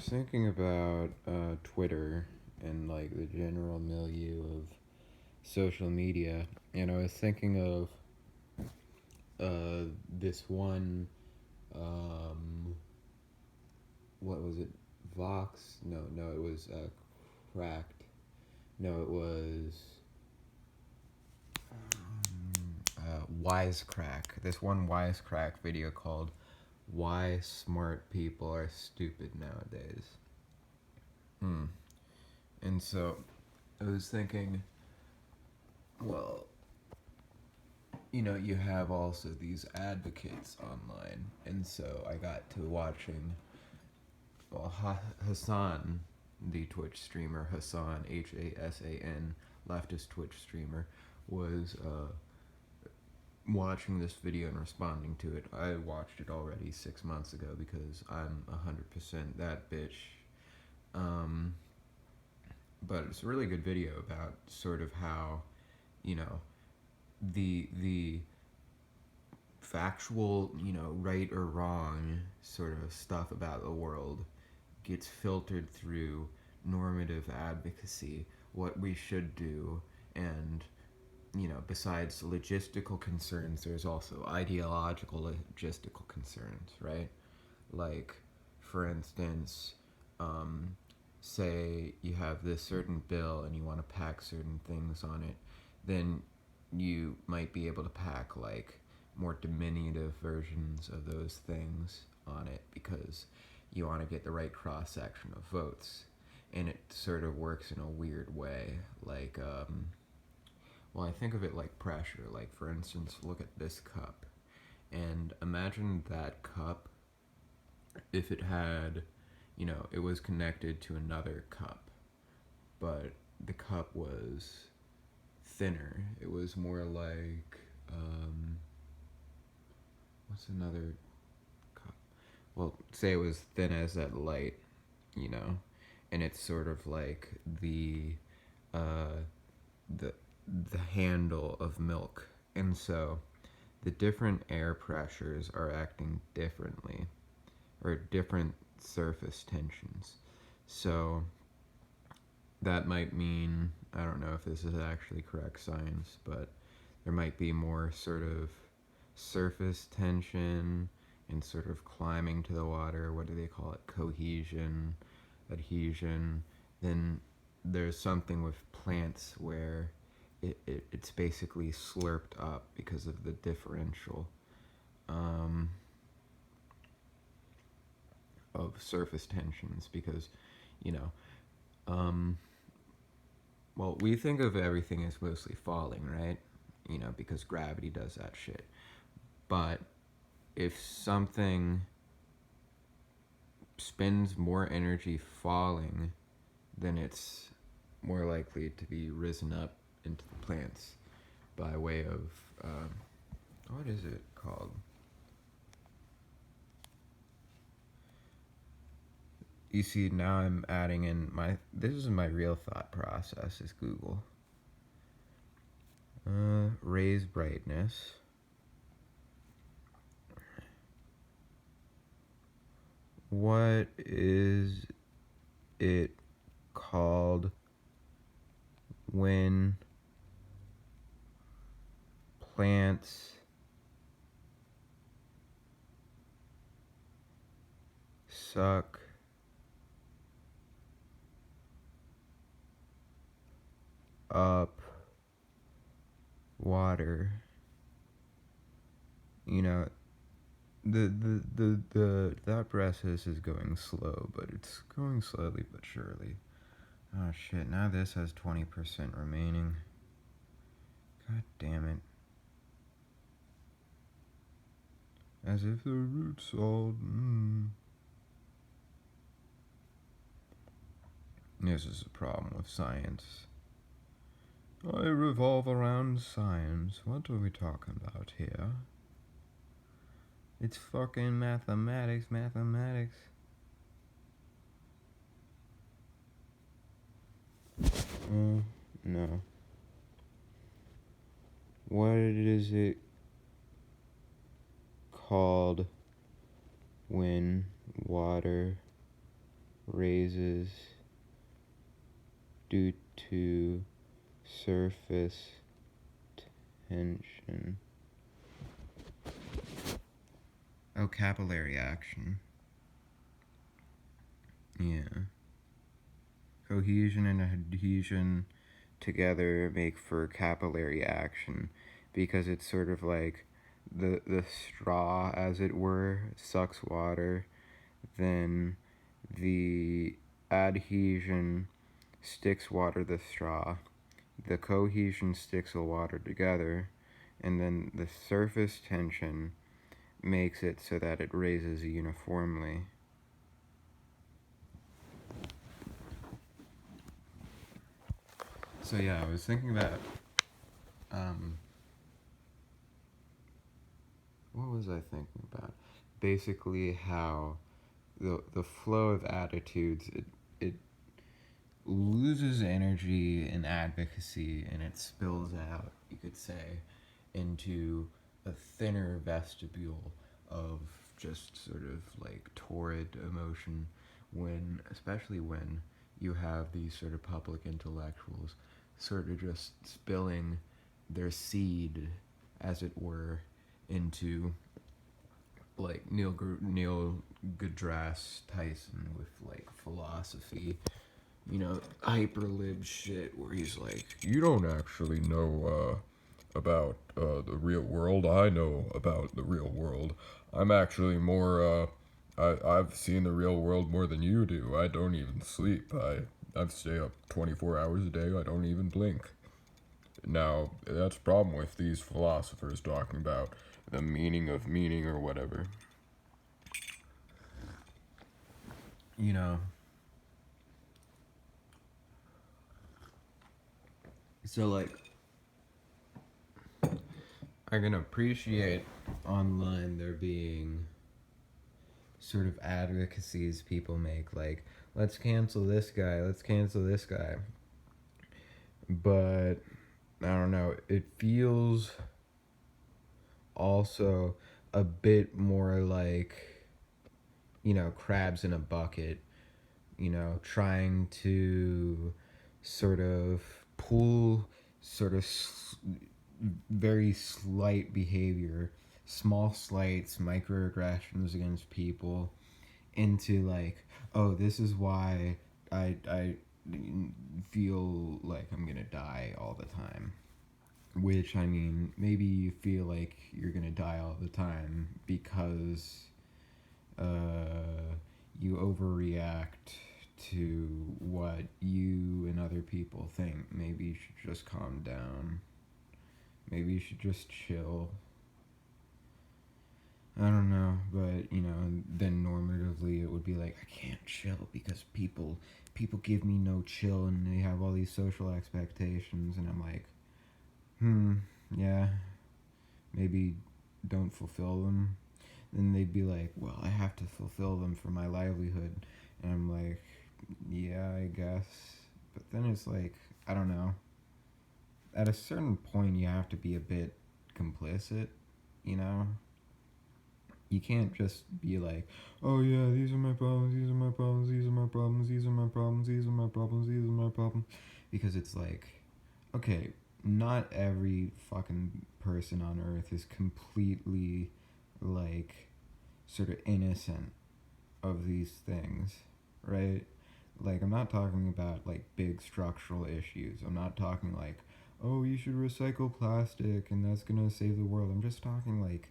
thinking about Twitter and like the general milieu of social media, and I was thinking of this one. Um, what was it? Vox? No, it was Cracked. No, it was Wisecrack. This one Wisecrack video called "Why Smart People Are Stupid Nowadays." Hmm. And so I was thinking, well, you have also these advocates online, and so I got to watching, well, Hassan, the Twitch streamer, Hassan, Hasan, leftist Twitch streamer, was watching this video and responding to it. I watched it already 6 months ago because I'm 100% that bitch. Um, but it's a really good video about sort of how, you know, the factual, right or wrong sort of stuff about the world gets filtered through normative advocacy, what we should do, and, besides logistical concerns, there's also ideological logistical concerns, right? Like, for instance, um, say you have this certain bill and you want to pack certain things on it, then you might be able to pack like more diminutive versions of those things on it because you want to get the right cross section of votes. And it sort of works in a weird way. Like, well, I think of it like pressure. Like, for instance, look at this cup. And imagine that cup if it had, it was connected to another cup, but the cup was thinner. It was more like, what's another cup? Well, say it was thin as that light, you know, and it's sort of like uh, the the handle of milk, and so the different air pressures are acting differently, or different surface tensions. So that might mean, I don't know if this is actually correct science, but there might be more sort of surface tension and sort of climbing to the water. What do they call it? Cohesion, adhesion. Then there's something with plants where it's basically slurped up because of the differential um, of surface tensions. Because, you know, um, well, we think of everything as mostly falling, right? Because gravity does that shit. But if something spends more energy falling, then it's more likely to be risen up into the plants by way of, what is it called? You see, now I'm adding in this is my real thought process is Google. Raise brightness. What is it called when plants suck up water? You know, the thought process is going slow, but it's going slowly but surely. Oh shit, now this has 20% remaining. God damn it. As if the root salt. This is a problem with science. I revolve around science. What are we talking about here? It's fucking mathematics. Oh, no. What is it called when water raises due to surface tension. Oh, capillary action. Yeah. Cohesion and adhesion together make for capillary action because it's sort of like the straw, as it were, sucks water, then the adhesion sticks water the straw, the cohesion sticks the water together, and then the surface tension makes it so that it raises uniformly. So yeah, I was thinking about what was I thinking about? Basically, how the flow of attitudes, it loses energy in advocacy and it spills out, you could say, into a thinner vestibule of just sort of like torrid emotion when, especially when you have these sort of public intellectuals sort of just spilling their seed, as it were, into like Neil deGrasse Tyson with like philosophy, hyperlib shit where he's like, you don't actually know about the real world. I know about the real world. I'm actually more. I've seen the real world more than you do. I don't even sleep. I stay up 24 hours a day. I don't even blink. Now, that's a problem with these philosophers talking about the meaning of meaning or whatever. You know, so like, I can appreciate online there being sort of advocacies people make, like, let's cancel this guy, let's cancel this guy. But, I don't know, it feels also a bit more like, crabs in a bucket, trying to sort of pull sort of very slight behavior, small slights, microaggressions against people into like, oh, this is why I feel like I'm gonna die all the time. Which, I mean, maybe you feel like you're gonna die all the time because you overreact to what you and other people think. Maybe you should just calm down. Maybe you should just chill. I don't know, but then normatively it would be like, I can't chill because people give me no chill and they have all these social expectations, and I'm like, yeah, maybe don't fulfill them. Then they'd be like, well, I have to fulfill them for my livelihood, and I'm like, yeah, I guess. But then it's like, I don't know. At a certain point, you have to be a bit complicit, you know? You can't just be like, oh yeah, these are my problems, these are my problems, these are my problems, these are my problems, these are my problems, these are my problems. Because it's like, okay, not every fucking person on earth is completely, like, sort of innocent of these things, right? Like, I'm not talking about, like, big structural issues. I'm not talking like, oh, you should recycle plastic and that's gonna save the world. I'm just talking, like,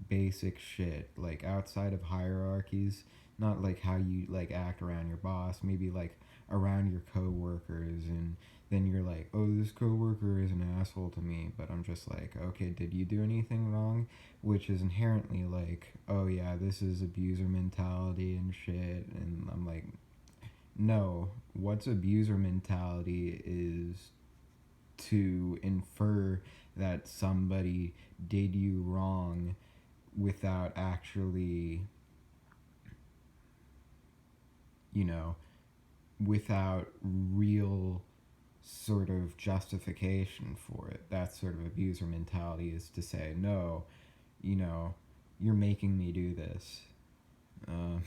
basic shit, like outside of hierarchies, not like how you like act around your boss, maybe like around your coworkers, and then you're like, oh, this coworker is an asshole to me, but I'm just like, okay, did you do anything wrong? Which is inherently like, oh yeah, this is abuser mentality and shit, and I'm like, no, what's abuser mentality is to infer that somebody did you wrong without actually, you know, without real sort of justification for it. That sort of abuser mentality is to say, no, you know, you're making me do this. Uh,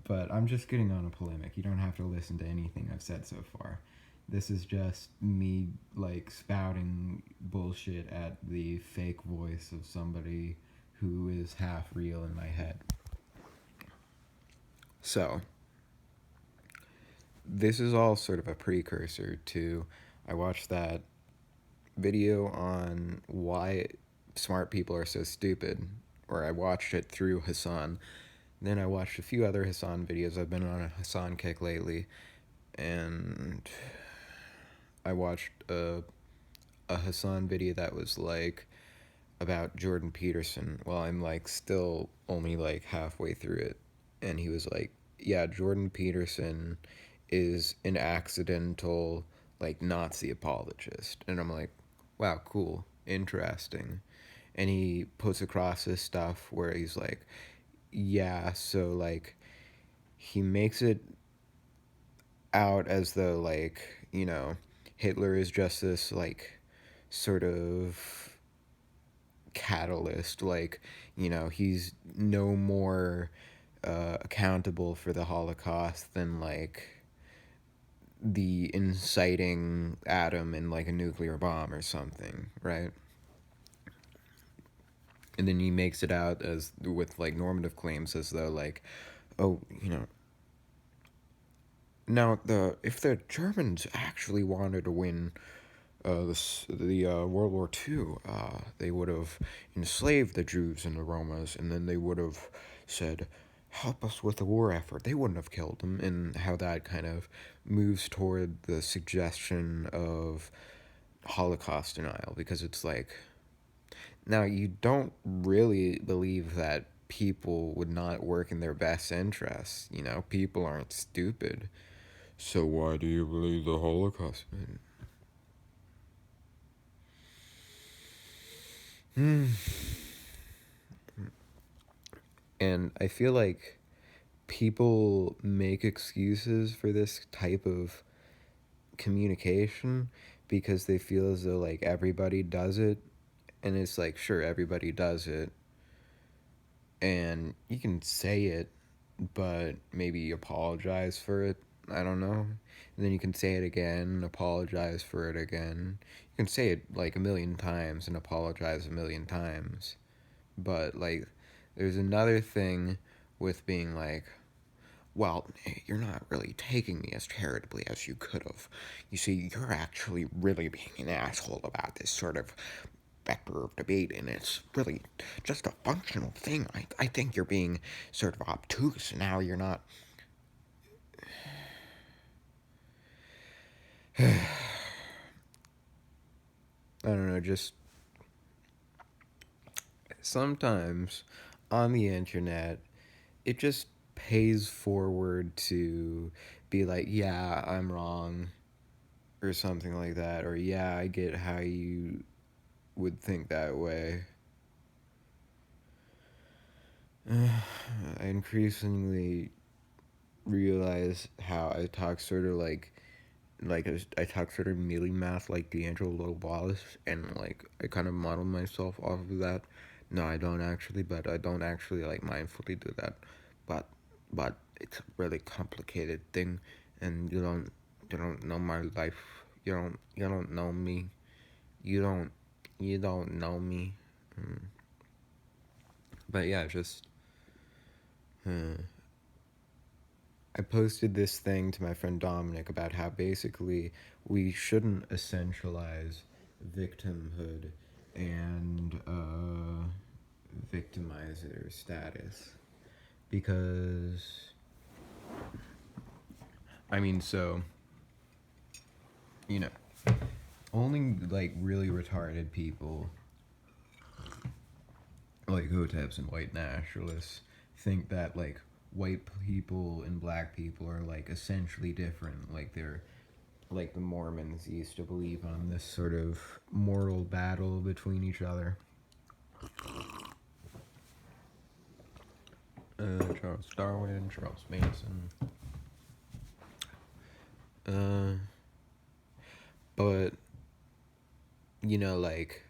But I'm just getting on a polemic. You don't have to listen to anything I've said so far. This is just me, like, spouting bullshit at the fake voice of somebody who is half real in my head. So, this is all sort of a precursor to, I watched that video on why smart people are so stupid, or I watched it through Hassan. Then I watched a few other Hassan videos. I've been on a Hassan kick lately, and I watched a Hassan video that was like about Jordan Peterson. Well, I'm like still only like halfway through it, and he was like, "Yeah, Jordan Peterson is an accidental like Nazi apologist," and I'm like, "Wow, cool, interesting." And he puts across this stuff where he's like, "Yeah, so like he makes it out as though like Hitler is just this like sort of catalyst, like he's no more accountable for the Holocaust than like the inciting atom in like a nuclear bomb or something, right?" And then he makes it out as with like normative claims as though like, oh, now if the Germans actually wanted to win the World War II, they would have enslaved the Jews and the Romas, and then they would have said, "Help us with the war effort." They wouldn't have killed them, and how that kind of moves toward the suggestion of Holocaust denial, because it's like, now you don't really believe that people would not work in their best interests. People aren't stupid. So why do you believe the Holocaust? And I feel like people make excuses for this type of communication because they feel as though like everybody does it, and it's like, sure, everybody does it, and you can say it, but maybe apologize for it. I don't know. And then you can say it again, apologize for it again. You can say it like a million times and apologize a million times. But like, there's another thing with being like, well, you're not really taking me as charitably as you could have. You see, you're actually really being an asshole about this sort of vector of debate, and it's really just a functional thing. I think you're being sort of obtuse, and now you're not. I don't know, just sometimes on the internet, it just pays forward to be like, yeah, I'm wrong, or something like that, or yeah, I get how you would think that way. I increasingly realize how I talk sort of I talk sort of mealy math like D'Angelo Wallace, and like I kind of model myself off of that. No, I don't actually, but I don't actually like mindfully do that. But it's a really complicated thing, and you don't know my life. You don't know me. You don't know me. But yeah, just I posted this thing to my friend Dominic about how basically we shouldn't essentialize victimhood and victimizer status, because I mean, so you know, only like really retarded people like Hoteps and white nationalists think that like white people and black people are like essentially different, like they're like the Mormons used to believe on this sort of moral battle between each other. Charles Darwin, Charles Manson. But like